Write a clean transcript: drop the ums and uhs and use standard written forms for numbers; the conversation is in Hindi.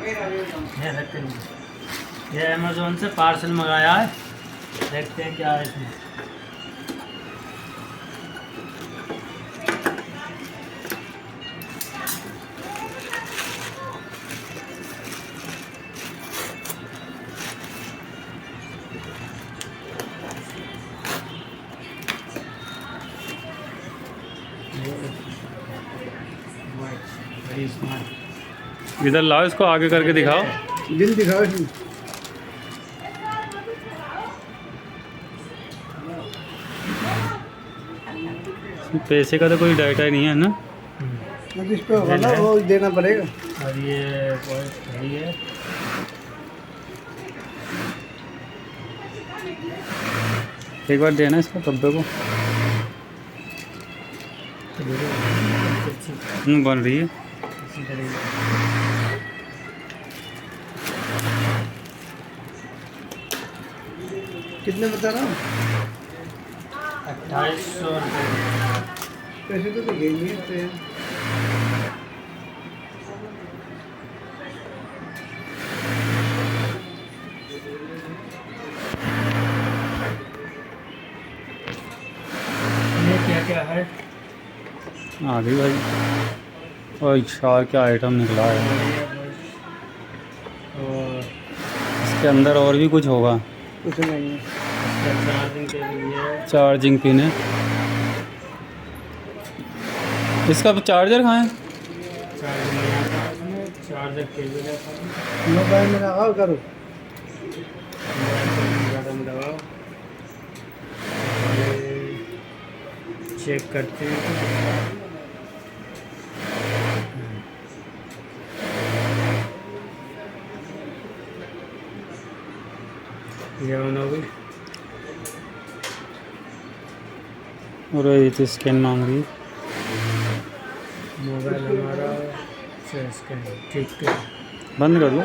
ये सकते हैं। ये अमेज़ोन से पार्सल मंगाया है, देखते हैं क्या है इसमें। Very smart. इधर लाओ, इसको आगे करके दिखाओ। बिल दिखाओ इसमें। पैसे का तो कोई डाटा ही नहीं है ना। जिस पे होगा ना वो देना पड़ेगा। और ये सही है। एक बार देना इसको डब्बे को। बन रही है। इसी तरीके कितने बता रहा हूँ? 2800 रुपये। पैसे तो दिखे नहीं है पे। ये क्या क्या है? आ गई भाई। और चार क्या आइटम निकला है। और इसके अंदर और भी कुछ होगा। कुछ नहीं है। चार्जिंग के लिए चार्जिंग पिन है। इसका चार्जर कहाँ है? चार्जर केबल है। मोबाइल में लगाओ करो। बटन दबाओ, चेक करते हैं। ये ऑन हो गई। और ये तो स्कैन मांग रही है। मोबाइल हमारा से स्कैन ठीक है। बंद कर दो।